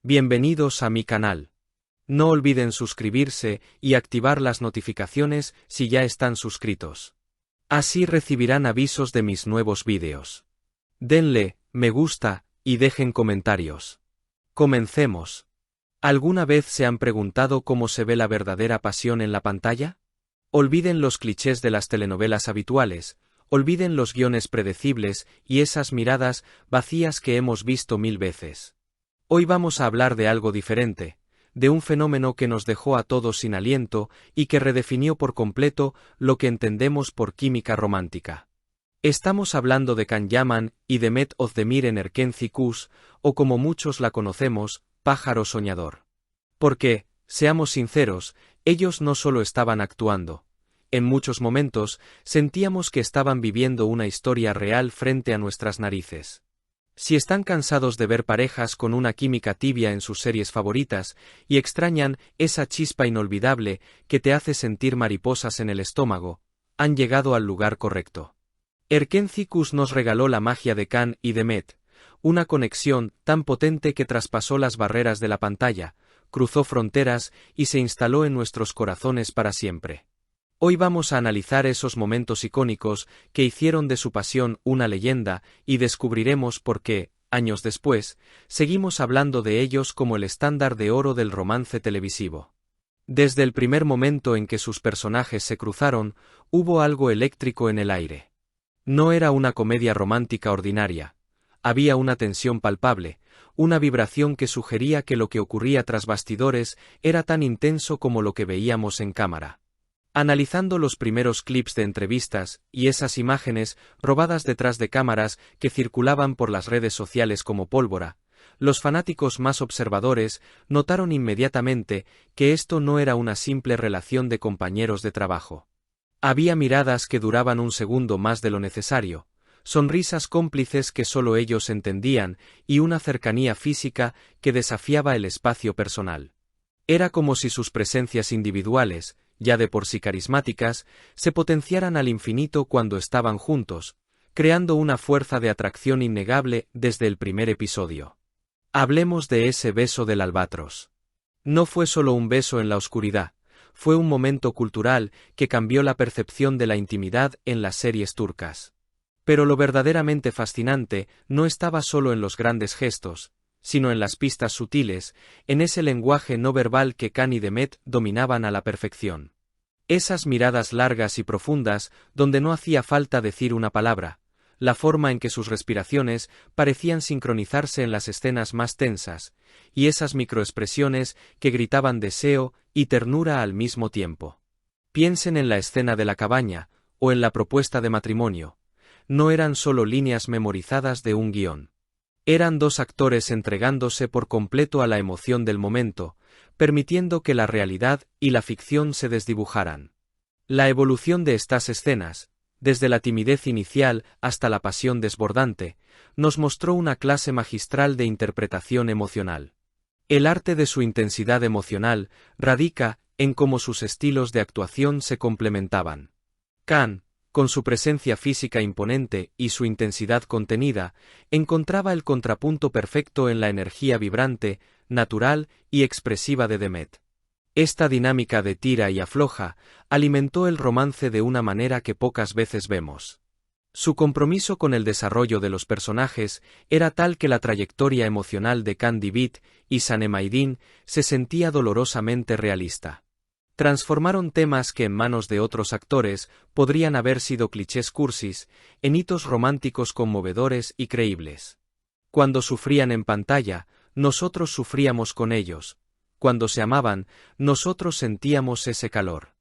Bienvenidos a mi canal. No olviden suscribirse y activar las notificaciones si ya están suscritos. Así recibirán avisos de mis nuevos vídeos. Denle me gusta y dejen comentarios. Comencemos. ¿Alguna vez se han preguntado cómo se ve la verdadera pasión en la pantalla? Olviden los clichés de las telenovelas habituales, olviden los guiones predecibles y esas miradas vacías que hemos visto 1000 veces. Hoy vamos a hablar de algo diferente, de un fenómeno que nos dejó a todos sin aliento y que redefinió por completo lo que entendemos por química romántica. Estamos hablando de Can Yaman y de Demet Özdemir en Erkenci Kuş, o como muchos la conocemos, Pájaro Soñador. Porque, seamos sinceros, ellos no solo estaban actuando. En muchos momentos, sentíamos que estaban viviendo una historia real frente a nuestras narices. Si están cansados de ver parejas con una química tibia en sus series favoritas y extrañan esa chispa inolvidable que te hace sentir mariposas en el estómago, han llegado al lugar correcto. Erkenci Kuş nos regaló la magia de Can y Demet, una conexión tan potente que traspasó las barreras de la pantalla, cruzó fronteras y se instaló en nuestros corazones para siempre. Hoy vamos a analizar esos momentos icónicos que hicieron de su pasión una leyenda y descubriremos por qué, años después, seguimos hablando de ellos como el estándar de oro del romance televisivo. Desde el primer momento en que sus personajes se cruzaron, hubo algo eléctrico en el aire. No era una comedia romántica ordinaria. Había una tensión palpable, una vibración que sugería que lo que ocurría tras bastidores era tan intenso como lo que veíamos en cámara. Analizando los primeros clips de entrevistas y esas imágenes robadas detrás de cámaras que circulaban por las redes sociales como pólvora, los fanáticos más observadores notaron inmediatamente que esto no era una simple relación de compañeros de trabajo. Había miradas que duraban un segundo más de lo necesario, sonrisas cómplices que solo ellos entendían y una cercanía física que desafiaba el espacio personal. Era como si sus presencias individuales, ya de por sí carismáticas, se potenciaran al infinito cuando estaban juntos, creando una fuerza de atracción innegable desde el primer episodio. Hablemos de ese beso del albatros. No fue solo un beso en la oscuridad, fue un momento cultural que cambió la percepción de la intimidad en las series turcas. Pero lo verdaderamente fascinante no estaba solo en los grandes gestos, sino en las pistas sutiles, en ese lenguaje no verbal que Can y Demet dominaban a la perfección. Esas miradas largas y profundas, donde no hacía falta decir una palabra, la forma en que sus respiraciones parecían sincronizarse en las escenas más tensas, y esas microexpresiones que gritaban deseo y ternura al mismo tiempo. Piensen en la escena de la cabaña, o en la propuesta de matrimonio. No eran solo líneas memorizadas de un guión. Eran dos actores entregándose por completo a la emoción del momento, permitiendo que la realidad y la ficción se desdibujaran. La evolución de estas escenas, desde la timidez inicial hasta la pasión desbordante, nos mostró una clase magistral de interpretación emocional. El arte de su intensidad emocional radica en cómo sus estilos de actuación se complementaban. Can, con su presencia física imponente y su intensidad contenida, encontraba el contrapunto perfecto en la energía vibrante, natural y expresiva de Demet. Esta dinámica de tira y afloja alimentó el romance de una manera que pocas veces vemos. Su compromiso con el desarrollo de los personajes era tal que la trayectoria emocional de Can Divit y Sanem Aydin se sentía dolorosamente realista. Transformaron temas que en manos de otros actores podrían haber sido clichés cursis, en hitos románticos conmovedores y creíbles. Cuando sufrían en pantalla, nosotros sufríamos con ellos. Cuando se amaban, nosotros sentíamos ese calor.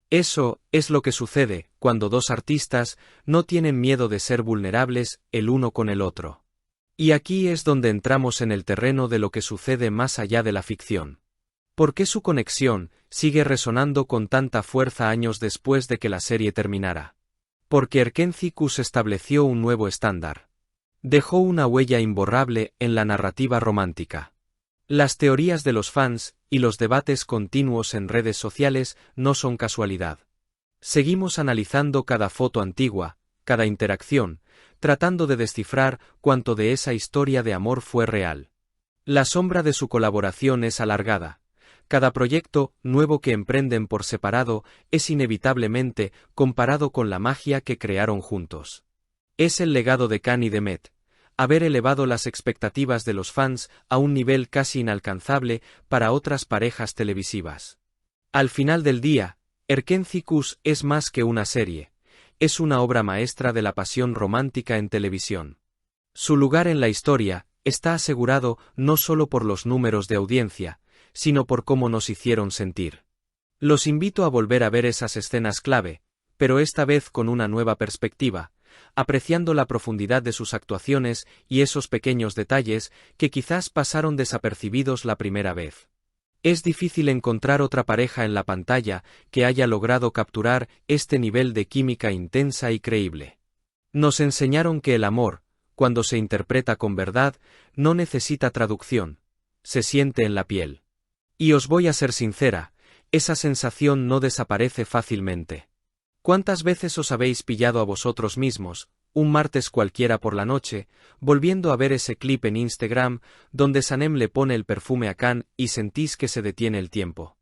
Eso es lo que sucede cuando dos artistas no tienen miedo de ser vulnerables el uno con el otro. Y aquí es donde entramos en el terreno de lo que sucede más allá de la ficción. ¿Por qué su conexión sigue resonando con tanta fuerza años después de que la serie terminara? Porque Erkenci Kuş estableció un nuevo estándar. Dejó una huella imborrable en la narrativa romántica. Las teorías de los fans y los debates continuos en redes sociales no son casualidad. Seguimos analizando cada foto antigua, cada interacción, tratando de descifrar cuánto de esa historia de amor fue real. La sombra de su colaboración es alargada. Cada proyecto nuevo que emprenden por separado es inevitablemente comparado con la magia que crearon juntos. Es el legado de Khan y de Met, haber elevado las expectativas de los fans a un nivel casi inalcanzable para otras parejas televisivas. Al final del día, Erkenzicus es más que una serie, es una obra maestra de la pasión romántica en televisión. Su lugar en la historia está asegurado no solo por los números de audiencia, sino por cómo nos hicieron sentir. Los invito a volver a ver esas escenas clave, pero esta vez con una nueva perspectiva, apreciando la profundidad de sus actuaciones y esos pequeños detalles que quizás pasaron desapercibidos la primera vez. Es difícil encontrar otra pareja en la pantalla que haya logrado capturar este nivel de química intensa y creíble. Nos enseñaron que el amor, cuando se interpreta con verdad, no necesita traducción, se siente en la piel. Y os voy a ser sincera, esa sensación no desaparece fácilmente. ¿Cuántas veces os habéis pillado a vosotros mismos, un martes cualquiera por la noche, volviendo a ver ese clip en Instagram, donde Sanem le pone el perfume a Khan y sentís que se detiene el tiempo?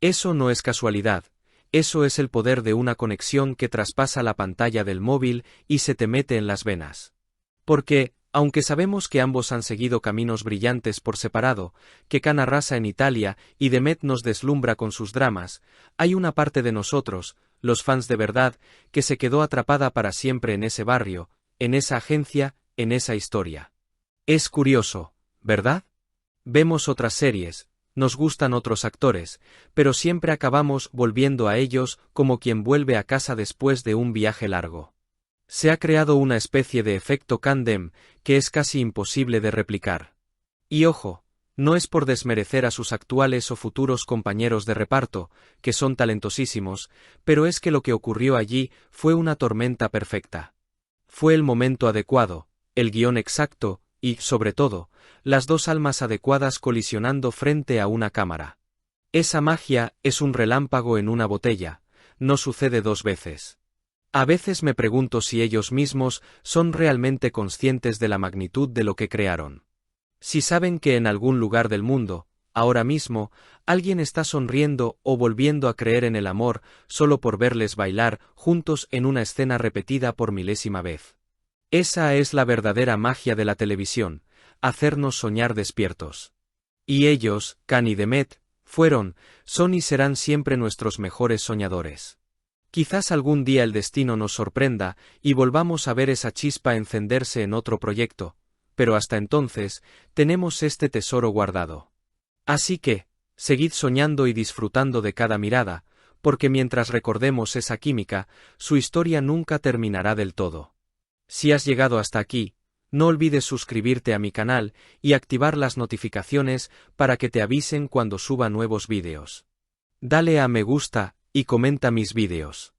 Eso no es casualidad, eso es el poder de una conexión que traspasa la pantalla del móvil y se te mete en las venas. Porque, aunque sabemos que ambos han seguido caminos brillantes por separado, que Khan arrasa en Italia y Demet nos deslumbra con sus dramas, hay una parte de nosotros, los fans de verdad, que se quedó atrapada para siempre en ese barrio, en esa agencia, en esa historia. Es curioso, ¿verdad? Vemos otras series, nos gustan otros actores, pero siempre acabamos volviendo a ellos como quien vuelve a casa después de un viaje largo. Se ha creado una especie de efecto Khan-Dem que es casi imposible de replicar. Y ojo, no es por desmerecer a sus actuales o futuros compañeros de reparto, que son talentosísimos, pero es que lo que ocurrió allí fue una tormenta perfecta. Fue el momento adecuado, el guión exacto y, sobre todo, las dos almas adecuadas colisionando frente a una cámara. Esa magia es un relámpago en una botella, no sucede dos veces. A veces me pregunto si ellos mismos son realmente conscientes de la magnitud de lo que crearon. Si saben que en algún lugar del mundo, ahora mismo, alguien está sonriendo o volviendo a creer en el amor solo por verles bailar juntos en una escena repetida por milésima vez. Esa es la verdadera magia de la televisión, hacernos soñar despiertos. Y ellos, Khan y Demet, fueron, son y serán siempre nuestros mejores soñadores. Quizás algún día el destino nos sorprenda y volvamos a ver esa chispa encenderse en otro proyecto, pero hasta entonces, tenemos este tesoro guardado. Así que, seguid soñando y disfrutando de cada mirada, porque mientras recordemos esa química, su historia nunca terminará del todo. Si has llegado hasta aquí, no olvides suscribirte a mi canal y activar las notificaciones para que te avisen cuando suba nuevos vídeos. Dale a me gusta y comenta mis vídeos.